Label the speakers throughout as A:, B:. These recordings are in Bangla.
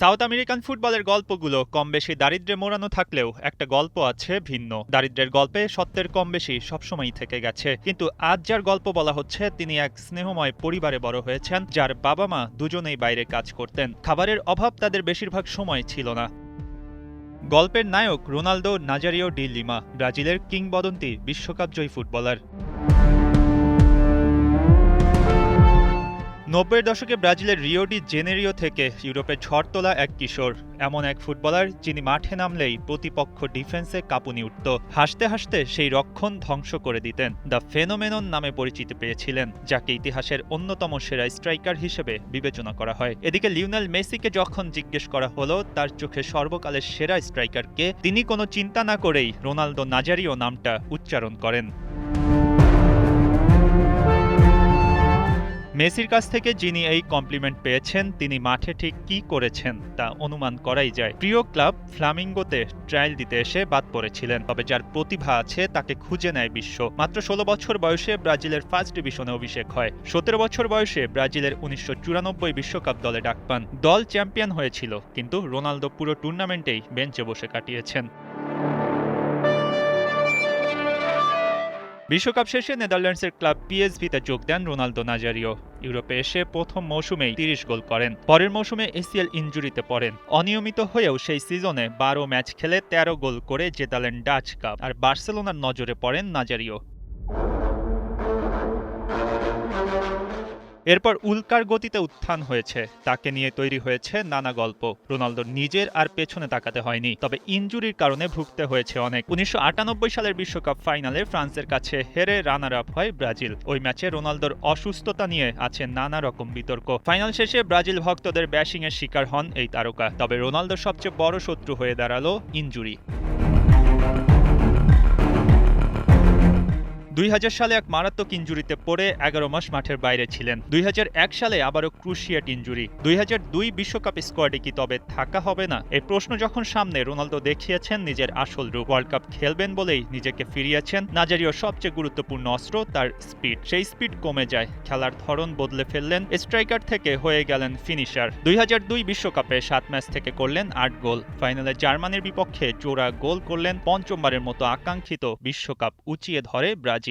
A: সাউথ আমেরিকান ফুটবলের গল্পগুলো কমবেশি দারিদ্র্যে মোড়ানো থাকলেও একটা গল্প আছে ভিন্ন। দারিদ্র্যের গল্পে সত্যের কমবেশি সবসময়ই থেকে গেছে, কিন্তু আজ যার গল্প বলা হচ্ছে তিনি এক স্নেহময় পরিবারে বড় হয়েছেন, যার বাবা মা দুজনেই বাইরে কাজ করতেন। খাবারের অভাব তাদের বেশিরভাগ সময় ছিল না। গল্পের নায়ক রোনালদো নাজারিও ডি লিমা, ব্রাজিলের কিংবদন্তি বিশ্বকাপজয়ী ফুটবলার। ৯০-এর দশকে ব্রাজিলের রিও ডি জেনেরিও থেকে ইউরোপে ঝড় তোলা এক কিশোর, এমন এক ফুটবলার যিনি মাঠে নামলেই প্রতিপক্ষ ডিফেন্সে কাঁপুনি উঠত। হাসতে হাসতে সেই রক্ষণ ধ্বংস করে দিতেন। দ্য ফেনোমেনন নামে পরিচিতি পেয়েছিলেন, যাকে ইতিহাসের অন্যতম সেরা স্ট্রাইকার হিসেবে বিবেচনা করা হয়। এদিকে লিওনেল মেসিকে যখন জিজ্ঞেস করা হলো তার চোখে সর্বকালের সেরা স্ট্রাইকারকে, তিনি কোনো চিন্তা না করেই রোনালদো নাজারিও নামটা উচ্চারণ করেন। মেসির কাছ থেকে যিনি এই কমপ্লিমেন্ট পেয়েছেন তিনি মাঠে ঠিক কী করেছেন তা অনুমান করাই যায়। প্রিয় ক্লাব ফ্লামিঙ্গোতে ট্রায়াল দিতে এসে বাদ পড়েছিলেন, তবে যার প্রতিভা আছে তাকে খুঁজে নেয় বিশ্ব। মাত্র ১৬ বছর বয়সে ব্রাজিলের ফার্স্ট ডিভিশনে অভিষেক হয়। ১৭ বছর বয়সে ব্রাজিলের ১৯৯৪ বিশ্বকাপ দলে ডাক পান। দল চ্যাম্পিয়ন হয়েছিল, কিন্তু রোনালদো পুরো টুর্নামেন্টেই বেঞ্চে বসে কাটিয়েছেন। বিশ্বকাপ শেষে নেদারল্যান্ডসের ক্লাব পিএসভিতে যোগ দেন রোনালদো নাজারিও। ইউরোপে এসে প্রথম মৌসুমেই ৩০ গোল করেন। পরের মৌসুমে এসিএল ইনজুরিতে পড়েন। অনিয়মিত হয়েও সেই সিজনে ১২ ম্যাচ খেলে ১৩ গোল করে জেতালেন ডাচ কাপ, আর বার্সেলোনার নজরে পড়েন নাজারিও। এরপর উল্কার গতিতে উত্থান হয়েছে, তাকে নিয়ে তৈরি হয়েছে নানা গল্প। রোনালদোর নিজের আর পেছনে তাকাতে হয়নি, তবে ইনজুরির কারণে ভুগতে হয়েছে অনেক। ১৯৯৮ সালের বিশ্বকাপ ফাইনালে ফ্রান্সের কাছে হেরে রানার আপ হয় ব্রাজিল। ওই ম্যাচে রোনালদোর অসুস্থতা নিয়ে আছে নানা রকম বিতর্ক। ফাইনাল শেষে ব্রাজিল ভক্তদের ব্যাশিংয়ের শিকার হন এই তারকা। তবে রোনালদোর সবচেয়ে বড় শত্রু হয়ে দাঁড়ালো ইনজুরি। ২০০০ সালে এক মারাত্মক ইনজুরিতে পড়ে ১১ মাস মাঠের বাইরে ছিলেন। ২০০১ সালে আবারও ক্রুশিয়েট ইনজুরি। ২০০২ বিশ্বকাপ স্কোয়াডে কি তবে থাকা হবে না? এই প্রশ্ন যখন সামনে, রোনালদো দেখিয়েছেন নিজের আসল রূপ। ওয়ার্ল্ড কাপ খেলবেন বলেই নিজেকে ফিরিয়েছেন। নাজারিওর সবচেয়ে গুরুত্বপূর্ণ অস্ত্র তার স্পিড। সেই স্পিড কমে যায়, খেলার ধরন বদলে ফেললেন। স্ট্রাইকার থেকে হয়ে গেলেন ফিনিশার। ২০০২ বিশ্বকাপে ৭ ম্যাচ থেকে করলেন ৮ গোল। ফাইনালে জার্মানির বিপক্ষে জোড়া গোল করলেন। পঞ্চমবারের মতো আকাঙ্ক্ষিত বিশ্বকাপ উঁচিয়ে ধরে ব্রাজিল।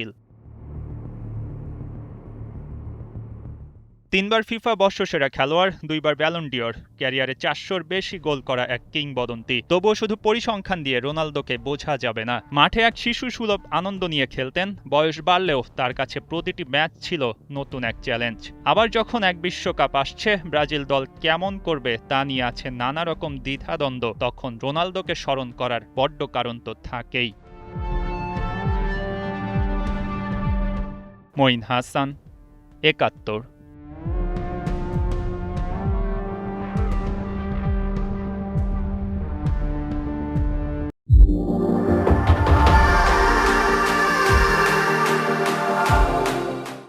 A: ৩ বার ফিফা বর্ষসেরা খেলোয়াড়, ২ বার ব্যালন ডি'র, ক্যারিয়ারে ৪০০-র বেশি গোল করা এক কিংবদন্তি। তবুও শুধু পরিসংখ্যান দিয়ে রোনালদোকে বোঝা যাবে না। মাঠে এক শিশু সুলভ আনন্দ নিয়ে খেলতেন। বয়স বাড়লেও তার কাছে প্রতিটি ম্যাচ ছিল নতুন এক চ্যালেঞ্জ। আবার যখন এক বিশ্বকাপ আসছে, ব্রাজিল দল কেমন করবে তা নিয়ে আছে নানা রকম দ্বিধাদ্বন্দ্ব, তখন রোনালদোকে স্মরণ করার বড্ড কারণ তো থাকেই। মঈন হাসান, ৭১।